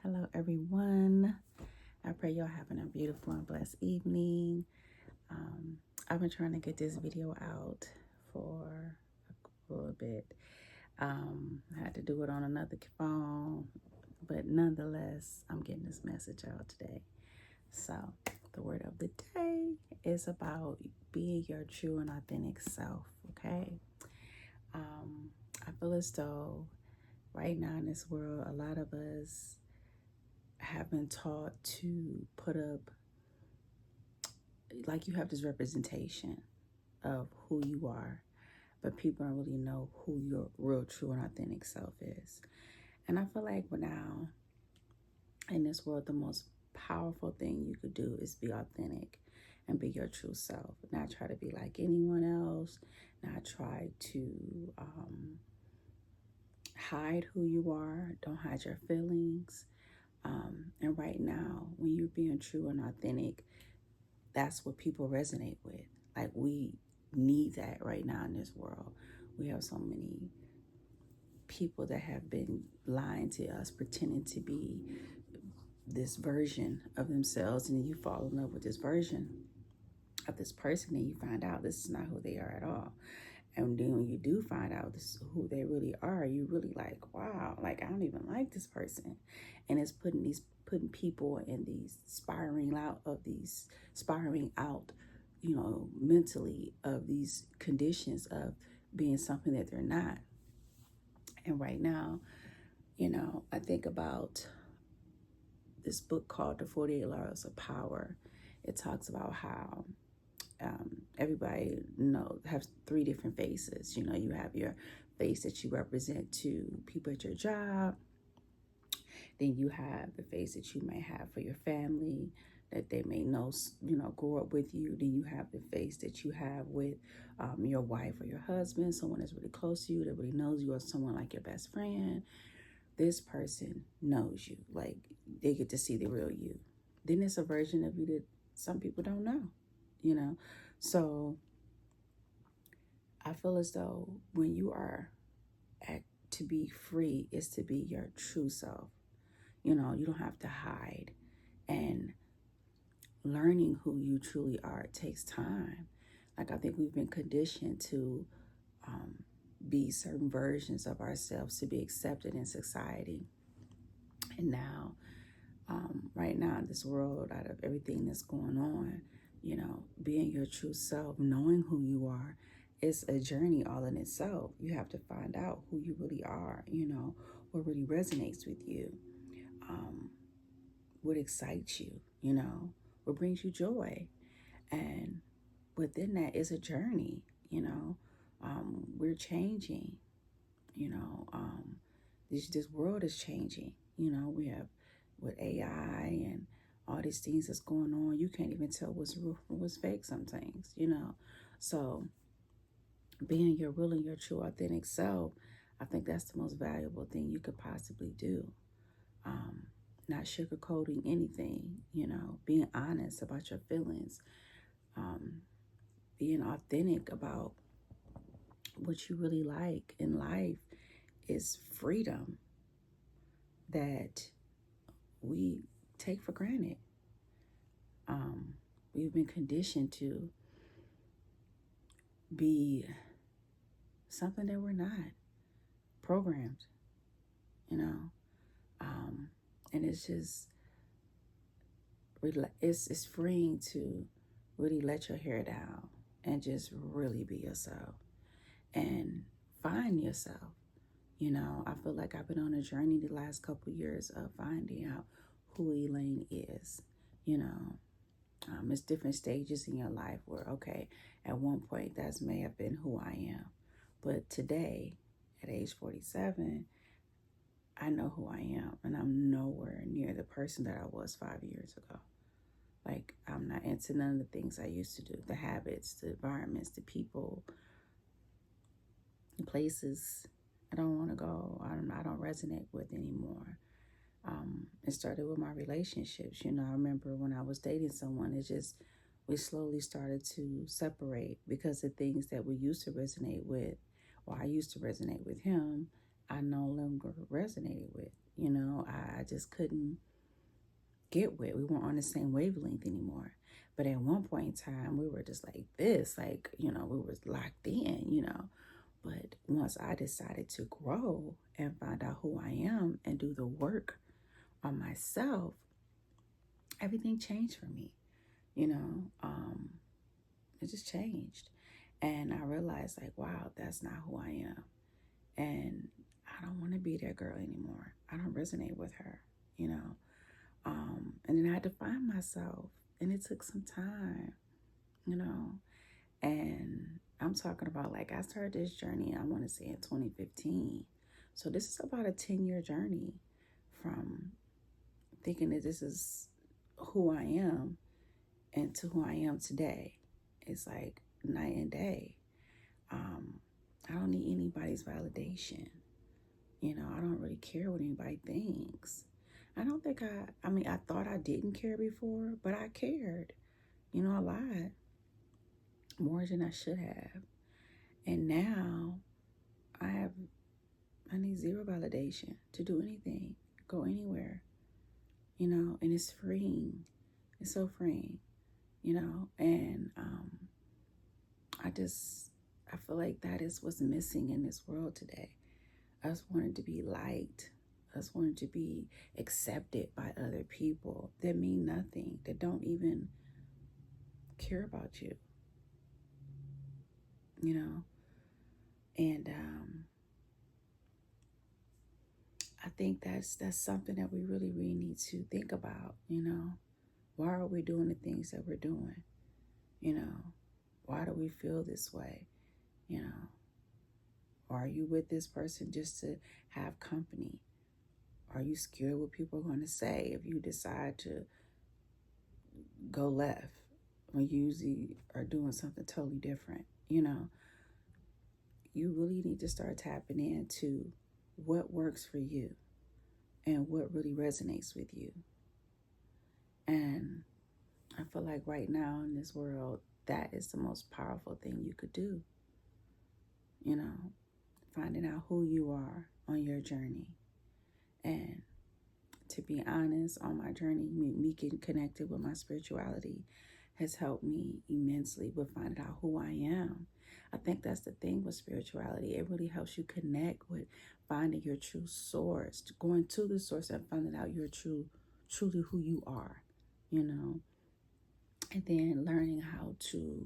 Hello, everyone. I pray you're having a beautiful and blessed evening. I've been trying to get this video out for a little bit. I had to do it on another phone, but nonetheless, I'm getting this message out today. So, the word of the day is about being your true and authentic self, okay? I feel as though right now in this world, a lot of us have been taught to put up, like, you have this representation of who you are, but people don't really know who your real, true, and authentic self is. And I feel like now in this world, the most powerful thing you could do is be authentic and be your true self. Not try to be like anyone else, not try to hide who you are, don't hide your feelings. And right now, when you're being true and authentic, that's what people resonate with. Like, we need that right now in this world. We have so many people that have been lying to us, pretending to be this version of themselves, and then you fall in love with this version of this person, and you find out this is not who they are at all. And then when you do find out this is who they really are, you really like, wow, like, I don't even like this person. And it's putting people in these spiraling out, mentally, of these conditions of being something that they're not. And right now, I think about this book called The 48 Laws of Power. It talks about how everybody has three different faces. You have your face that you represent to people at your job. Then you have the face that you may have for your family, that they may know, grow up with you. Then you have the face that you have with your wife or your husband, someone that's really close to you, that really knows you, or someone like your best friend. This person knows you, like, they get to see the real you. Then there's a version of you that some people don't know, So I feel as though when you are to be free is to be your true self. You don't have to hide. And learning who you truly are takes time. Like, I think we've been conditioned to be certain versions of ourselves to be accepted in society. And now, right now in this world, out of everything that's going on, being your true self, knowing who you are, is a journey all in itself. You have to find out who you really are, what really resonates with you, what excites you, what brings you joy. And within that is a journey, we're changing, this world is changing. We have with AI and all these things that's going on, you can't even tell what's real from what's fake sometimes, So being your real and your true authentic self, I think that's the most valuable thing you could possibly do. Not sugarcoating anything, being honest about your feelings, being authentic about what you really like in life is freedom that we take for granted. We've been conditioned to be something that we're not, programmed, and it's just, it's freeing to really let your hair down and just really be yourself and find yourself. I feel like I've been on a journey the last couple of years of finding out who Elaine is. It's different stages in your life where, okay, at one point that may have been who I am. But today, at age 47, I know who I am, and I'm nowhere near the person that I was 5 years ago. Like, I'm not into none of the things I used to do, the habits, the environments, the people, the places I don't want to go, I don't resonate with anymore. It started with my relationships. I remember when I was dating someone, we slowly started to separate because the things that we used to resonate with, or I used to resonate with him, I no longer resonated with. You know, I just couldn't get with. We weren't on the same wavelength anymore. But at one point in time, we were just like this, like, you know, we were locked in, you know. But once I decided to grow and find out who I am and do the work on myself, everything changed for me, you know. It just changed. And I realized, like, wow, that's not who I am. And I don't want to be that girl anymore. I don't resonate with her, you know. And then I had to find myself, and it took some time, you know. And I'm talking about, like, I started this journey, I want to say in 2015. So this is about a 10-year journey from thinking that this is who I am and to who I am today. It's like night and day. I don't need anybody's validation. You know, I don't really care what anybody thinks. I don't think I mean, I thought I didn't care before, but I cared, you know, a lot more than I should have. And now I need zero validation to do anything, go anywhere, you know, and it's freeing. It's so freeing, you know, and I feel like that is what's missing in this world today. Us wanting to be liked, us wanting to be accepted by other people that mean nothing, that don't even care about you, you know. And I think that's something that we really need to think about, you know. Why are we doing the things that we're doing? You know, why do we feel this way? You know, are you with this person just to have company? Are you scared what people are going to say if you decide to go left when you usually are doing something totally different? You know, you really need to start tapping into what works for you and what really resonates with you. And I feel like right now in this world, that is the most powerful thing you could do. You know, finding out who you are on your journey. And to be honest, on my journey, me getting connected with my spirituality has helped me immensely with finding out who I am. I think that's the thing with spirituality. It really helps you connect with finding your true source, going to the source and finding out you're truly who you are, you know, and then learning how to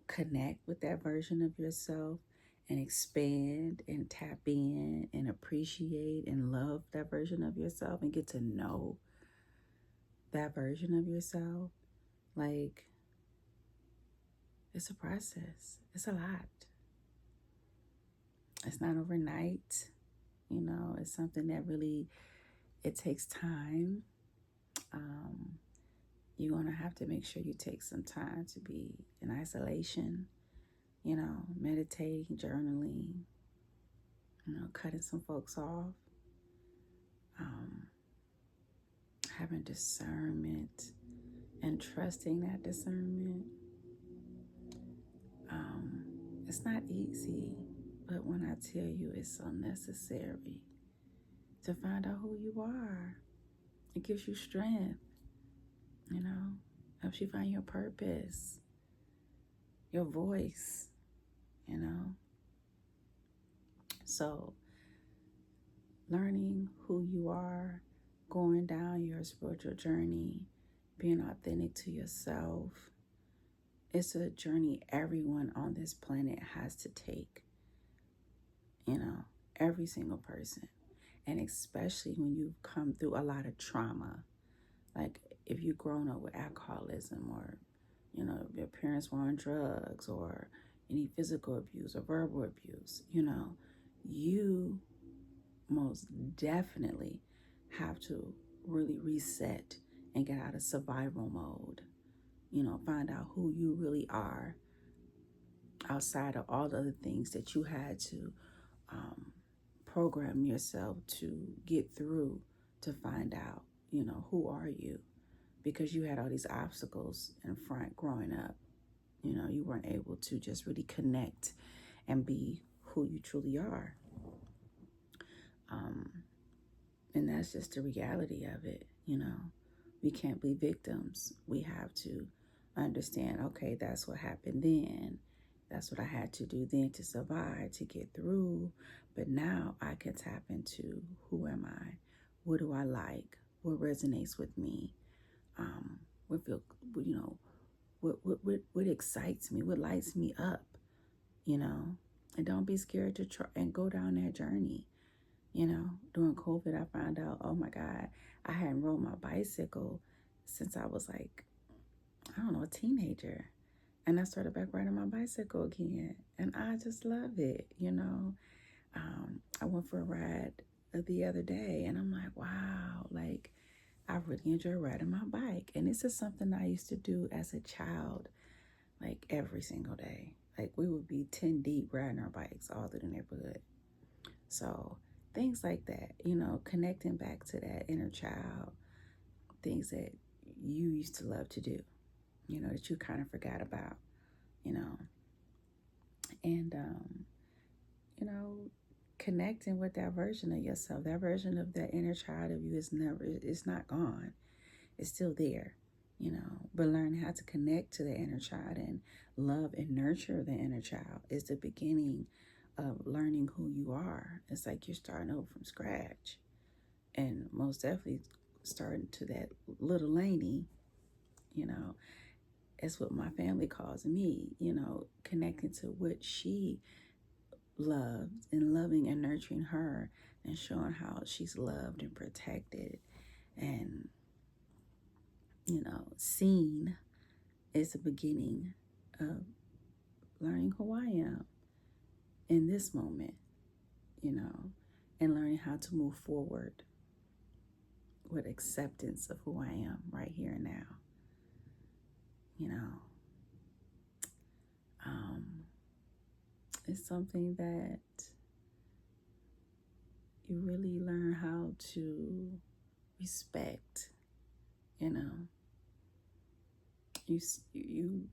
connect with that version of yourself and expand and tap in and appreciate and love that version of yourself and get to know that version of yourself. Like, it's a process. It's a lot. It's not overnight. You know, it's something that really, it takes time. You're going to have to make sure you take some time to be in isolation, you know, meditating, journaling, you know, cutting some folks off, having discernment and trusting that discernment. It's not easy, but when I tell you it's so necessary to find out who you are, it gives you strength, you know, helps you find your purpose, your voice, you know. So learning who you are, going down your spiritual journey, being authentic to yourself, it's a journey everyone on this planet has to take, you know, every single person. And especially when you've come through a lot of trauma, like if you've grown up with alcoholism, or, you know, your parents were on drugs, or any physical abuse or verbal abuse, you know, you most definitely have to really reset and get out of survival mode. You know, find out who you really are outside of all the other things that you had to program yourself to get through to find out, you know, who are you? Because you had all these obstacles in front growing up. You know, you weren't able to just really connect and be who you truly are. Um, and that's just the reality of it, you know. We can't be victims. We have to understand, okay, that's what happened then. That's what I had to do then to survive, to get through. But now I can tap into, who am I? What do I like? What resonates with me? What feel, you know, what excites me? What lights me up? You know, and don't be scared to try and go down that journey. You know, during COVID, I found out, oh my God, I hadn't rode my bicycle since I was like, I don't know, a teenager. And I started back riding my bicycle again. And I just love it, you know. I went for a ride the other day and I'm like, wow, like I really enjoy riding my bike. And this is something I used to do as a child, like every single day. Like we would be 10 deep riding our bikes all through the neighborhood. So things like that, you know, connecting back to that inner child, things that you used to love to do, you know, that you kind of forgot about, you know, and, you know, connecting with that version of yourself, that version of that inner child of you it's not gone. It's still there, you know, but learn how to connect to the inner child and love and nurture the inner child is the beginning of learning who you are. It's like you're starting over from scratch, and most definitely starting to that little Lainey, you know, it's what my family calls me, you know, connecting to what she loves and loving and nurturing her and showing how she's loved and protected and, you know, seen is the beginning of learning who I am in this moment, you know, and learning how to move forward with acceptance of who I am right here and now, you know. It's something that you really learn how to respect, you know. You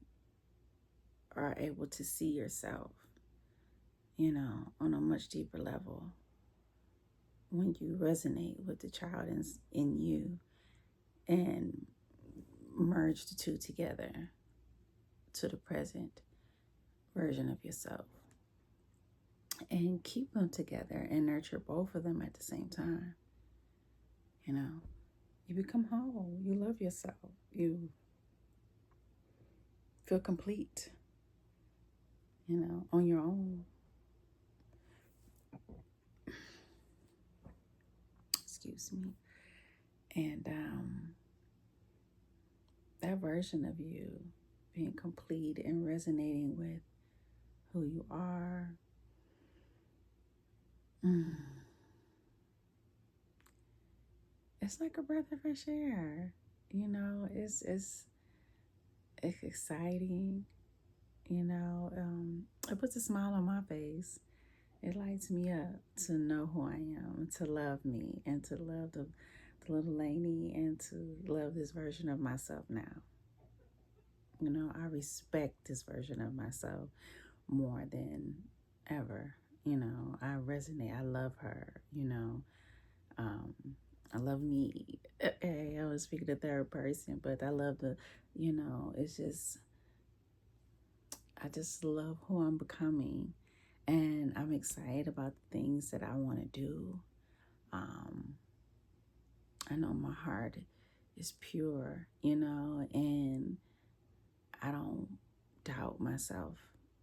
are able to see yourself, you know, on a much deeper level when you resonate with the child in you and merge the two together to the present version of yourself and keep them together and nurture both of them at the same time. You know, you become whole, you love yourself, you feel complete, you know, on your own. Excuse me. And that version of you being complete and resonating with who you are. It's like a breath of fresh air. You know, it's exciting. You know, it puts a smile on my face. It lights me up to know who I am, to love me, and to love the little Lainey, and to love this version of myself now. You know, I respect this version of myself more than ever. You know, I resonate. I love her. You know, I love me. Hey, I was speaking to third person, but I love you know, it's just, I just love who I'm becoming. And I'm excited about the things that I want to do. I know my heart is pure, you know, and I don't doubt myself,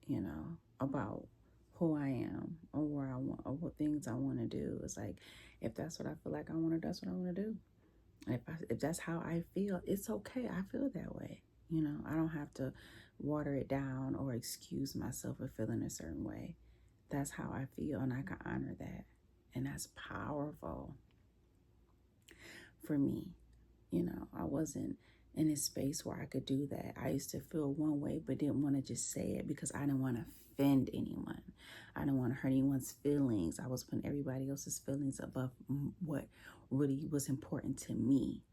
you know, about who I am or where I want or what things I want to do. It's like, if that's what I feel like I want to do, that's what I want to do. And if that's how I feel, it's okay. I feel that way. You know, I don't have to water it down or excuse myself for feeling a certain way. That's how I feel, and I can honor that. And that's powerful for me. You know, I wasn't in a space where I could do that. I used to feel one way, but didn't want to just say it because I didn't want to offend anyone. I didn't want to hurt anyone's feelings. I was putting everybody else's feelings above what really was important to me,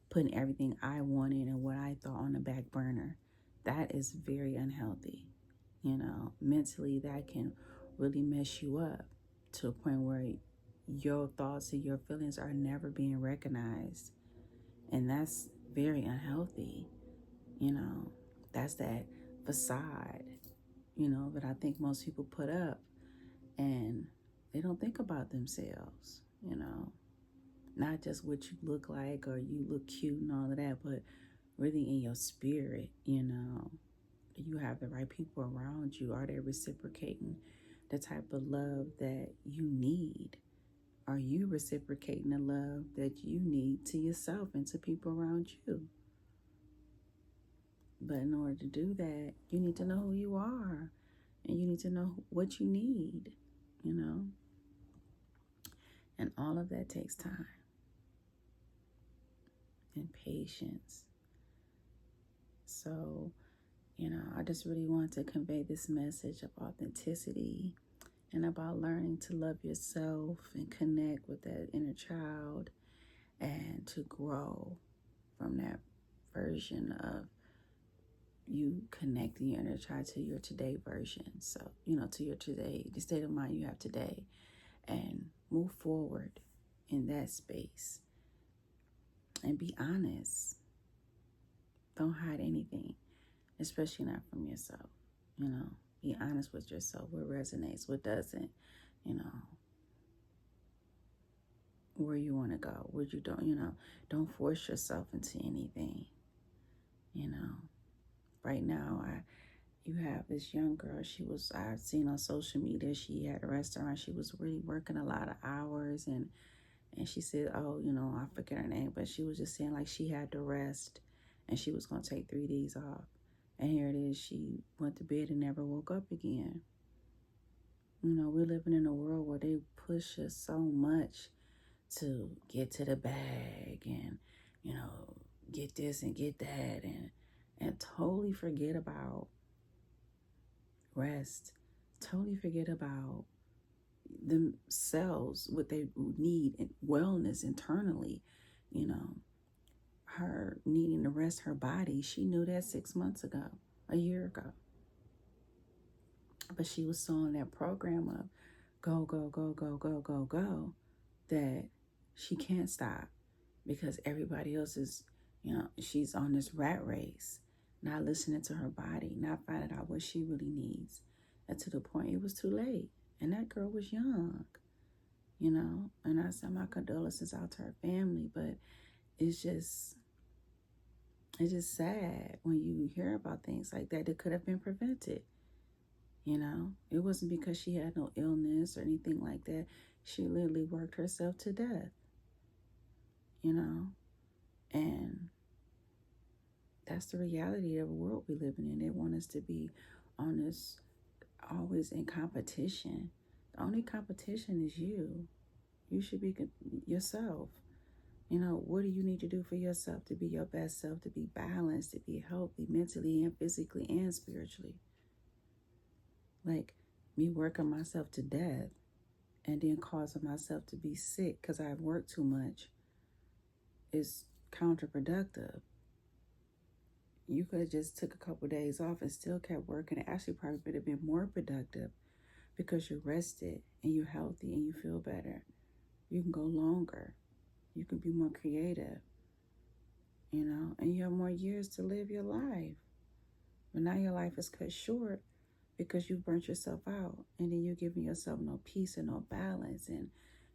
putting everything I wanted and what I thought on the back burner. That is very unhealthy. You know, mentally, that can really mess you up to a point where your thoughts and your feelings are never being recognized. And that's very unhealthy, you know. That's that facade, that I think most people put up, and they don't think about themselves, not just what you look like or you look cute and all of that, but really in your spirit, do you have the right people around you? Are they reciprocating the type of love that you need? Are you reciprocating the love that you need to yourself and to people around you? But in order to do that, you need to know who you are, and you need to know what you need, and all of that takes time and patience. So, I just really want to convey this message of authenticity and about learning to love yourself and connect with that inner child and to grow from that version of you connecting your inner child to your today version. So, to your today, the state of mind you have today, and move forward in that space and be honest. Don't hide anything, especially not from yourself. Be honest with yourself. What resonates, what doesn't, where you want to go, where you don't force yourself into anything. Right now, you have this young girl. I've seen on social media, she had a restaurant. She was really working a lot of hours, and she said, I forget her name, but she was just saying like she had to rest and she was going to take 3 days off. And here it is, she went to bed and never woke up again. We're living in a world where they push us so much to get to the bag and, get this and get that, and totally forget about rest, totally forget about themselves, what they need, and wellness internally. Her needing to rest her body, she knew that 6 months ago, a year ago. But she was so on that program of go, go, go, go, go, go, go, that she can't stop because everybody else is, she's on this rat race, not listening to her body, not finding out what she really needs. And to the point it was too late. And that girl was young, and I send my condolences out to her family, but it's just sad when you hear about things like that could have been prevented. It wasn't because she had no illness or anything like that. She literally worked herself to death, and that's the reality of the world we living in. They want us to be on this, always in competition. The only competition is you. You should be yourself. What do you need to do for yourself to be your best self, to be balanced, to be healthy mentally and physically and spiritually? Like me working myself to death and then causing myself to be sick because I've worked too much is counterproductive. You could have just took a couple of days off and still kept working. It actually probably would have been more productive because you're rested and you're healthy and you feel better. You can go longer. You can be more creative, and you have more years to live your life. But now your life is cut short because you burnt yourself out, and then you're giving yourself no peace and no balance, and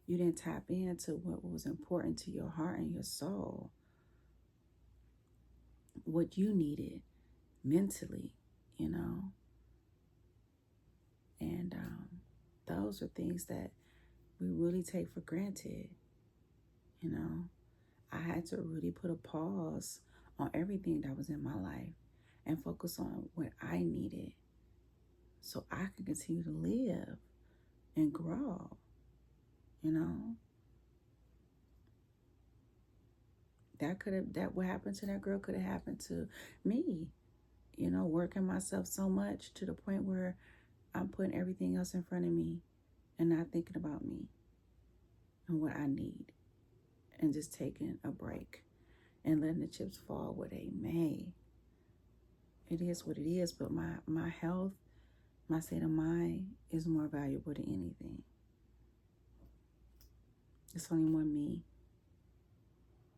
you didn't tap into what was important to your heart and your soul, what you needed mentally, and those are things that we really take for granted. I had to really put a pause on everything that was in my life and focus on what I needed so I could continue to live and grow, That what happened to that girl could have happened to me, working myself so much to the point where I'm putting everything else in front of me and not thinking about me and what I need, and just taking a break and letting the chips fall where they may. It is what it is, but my health, my state of mind is more valuable than anything. It's only one me.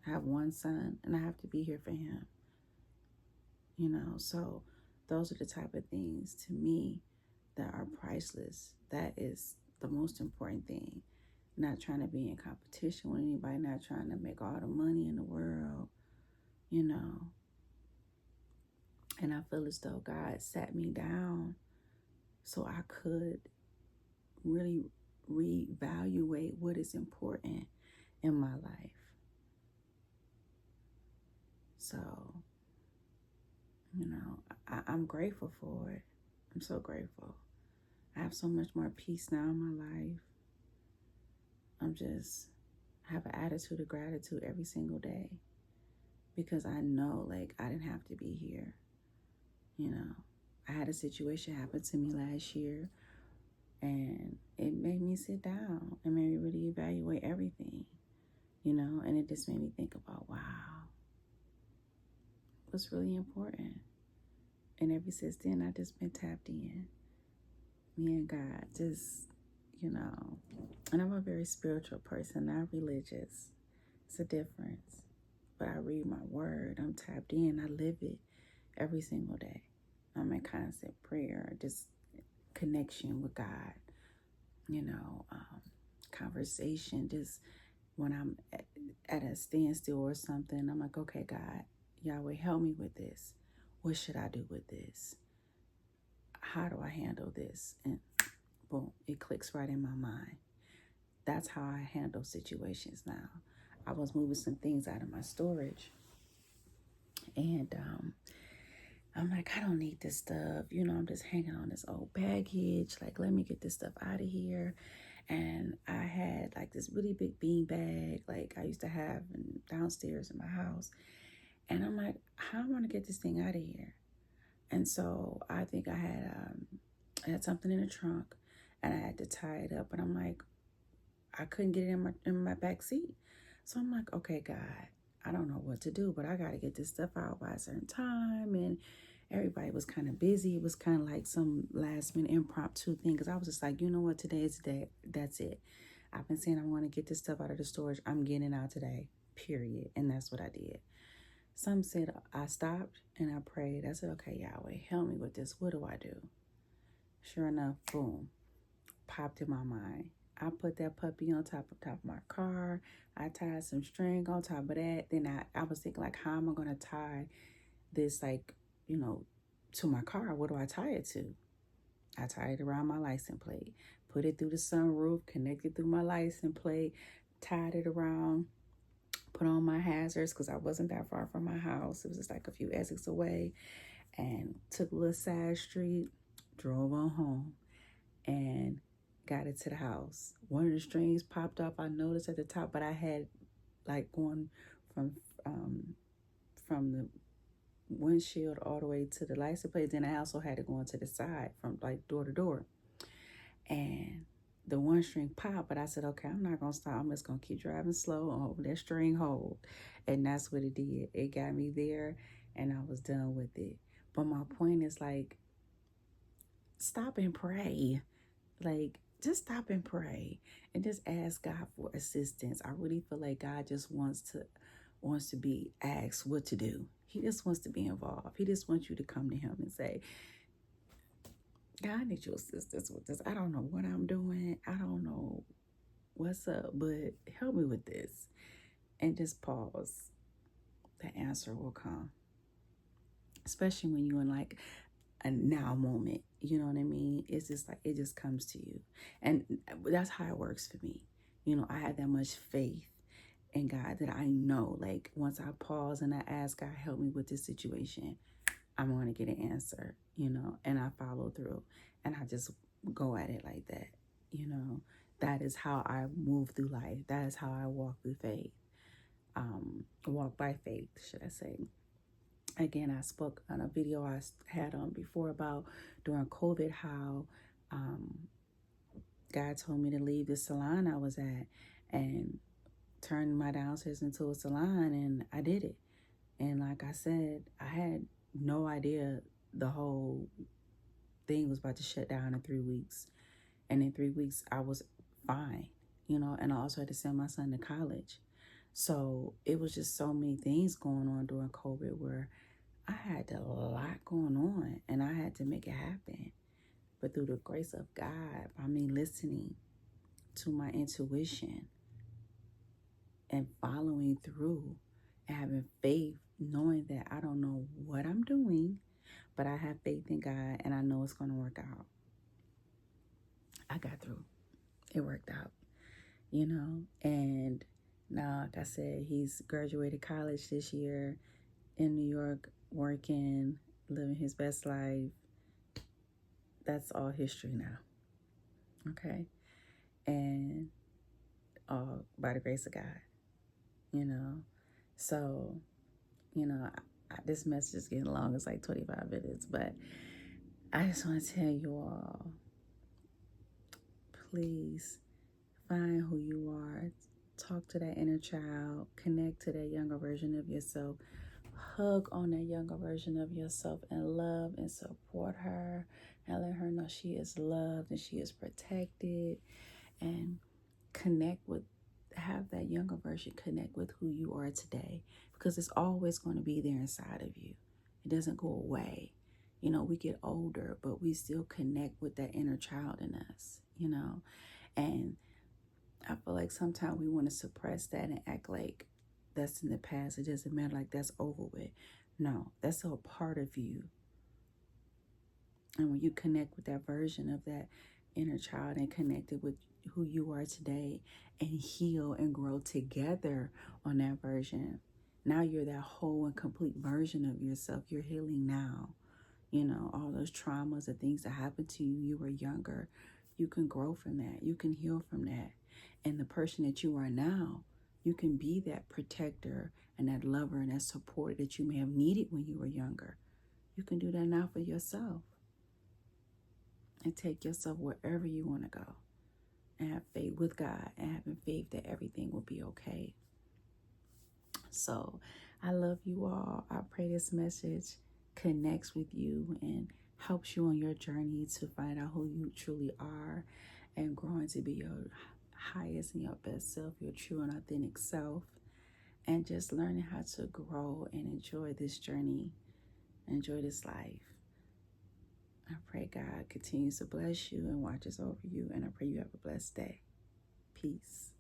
I have one son, and I have to be here for him. So those are the type of things to me that are priceless. That is the most important thing. Not trying to be in competition with anybody, not trying to make all the money in the world, you know. And I feel as though God sat me down so I could really reevaluate what is important in my life. So, I'm grateful for it. I'm so grateful. I have so much more peace now in my life. I have an attitude of gratitude every single day because I know, like, I didn't have to be here. I had a situation happen to me last year, and it made me sit down and made me really evaluate everything, and it just made me think about, wow, what's really important. And ever since then, I just been tapped in. Me and God, just, and I'm a very spiritual person, not religious. It's a difference. But I read my word, I'm tapped in, I live it every single day. I'm in constant prayer, just connection with God, conversation. Just when I'm at a standstill or something, I'm like, okay, God, Yahweh, help me with this. What should I do with this? How do I handle this? And boom, it clicks right in my mind. That's how I handle situations now. I was moving some things out of my storage, and I'm like, I don't need this stuff. I'm just hanging on this old baggage. Like, let me get this stuff out of here. And I had like this really big bean bag, like I used to have downstairs in my house. And I'm like, how am I going to get this thing out of here? And so I think I had something in the trunk, and I had to tie it up. And I'm like, I couldn't get it in my back seat. So I'm like, okay, God, I don't know what to do, but I got to get this stuff out by a certain time. And everybody was kind of busy. It was kind of like some last minute impromptu thing, because I was just like, you know what, today is the day. That's it. I've been saying I want to get this stuff out of the storage. I'm getting it out today, period. And that's what I did. Some said I stopped and I prayed. I said, okay, Yahweh, help me with this. What do I do? Sure enough, boom, popped in my mind. I put that puppy on top of my car. I tied some string on top of that. Then I was thinking, like, how am I going to tie this, like, to my car? What do I tie it to? I tied it around my license plate, put it through the sunroof, connected through my license plate, tied it around, put on my hazards because I wasn't that far from my house. It was just like a few exits away, and took a little side street, drove on home, and got it to the house. One of the strings popped off. I noticed at the top, but I had like going from the windshield all the way to the license plate. Then I also had it going to the side from like door to door. And the one string popped, but I said, okay, I'm not gonna stop. I'm just gonna keep driving slow and hope that string hold. And that's what it did. It got me there, and I was done with it. But my point is, like, stop and pray. Like, just stop and pray and just ask God for assistance. I really feel like God just wants to be asked what to do. He just wants to be involved. He just wants you to come to him and say, God, I need your assistance with this. I don't know what I'm doing. I don't know what's up, but help me with this. And just pause. The answer will come. Especially when you're in like a now moment. You know what I mean? It's just like, it just comes to you. And that's how it works for me. I had that much faith in God that I know, like, once I pause and I ask God, help me with this situation, I'm going to get an answer, and I follow through, and I just go at it like that. That is how I move through life. That is how I walk through faith. Walk by faith, should I say. Again, I spoke on a video I had on before about during COVID, how God told me to leave the salon I was at and turn my downstairs into a salon, and I did it. And like I said, I had no idea the whole thing was about to shut down in 3 weeks. And in 3 weeks, I was fine. and I also had to send my son to college. So it was just so many things going on during COVID where I had a lot going on and I had to make it happen. But through the grace of God, by me listening to my intuition and following through and having faith, knowing that I don't know what I'm doing, but I have faith in God and I know it's going to work out. I got through. It worked out, and now, like I said, he's graduated college this year in New York, working, living his best life. That's all history now. Okay. And all by the grace of God, you know. So, this message is getting long. It's like 25 minutes, but I just want to tell you all, please find who you are. Talk to that inner child. Connect to that younger version of yourself. Hug on that younger version of yourself and love and support her and let her know she is loved and she is protected, and have that younger version connect with who you are today, because it's always going to be there inside of you. It doesn't go away. We get older, but we still connect with that inner child in us, and I feel like sometimes we want to suppress that and act like that's in the past. It doesn't matter, like that's over with. No, that's still a part of you. And when you connect with that version of that inner child and connected with who you are today and heal and grow together on that version, now you're that whole and complete version of yourself. You're healing now. All those traumas, the things that happened to you, you were younger. You can grow from that. You can heal from that. And the person that you are now, you can be that protector and that lover and that support that you may have needed when you were younger. You can do that now for yourself and take yourself wherever you want to go and have faith with God and having faith that everything will be okay. So I love you all. I pray this message connects with you and helps you on your journey to find out who you truly are and growing to be your highest and your best self, your true and authentic self, and just learning how to grow and enjoy this journey, enjoy this life. I pray God continues to bless you and watches over you, and I pray you have a blessed day. Peace.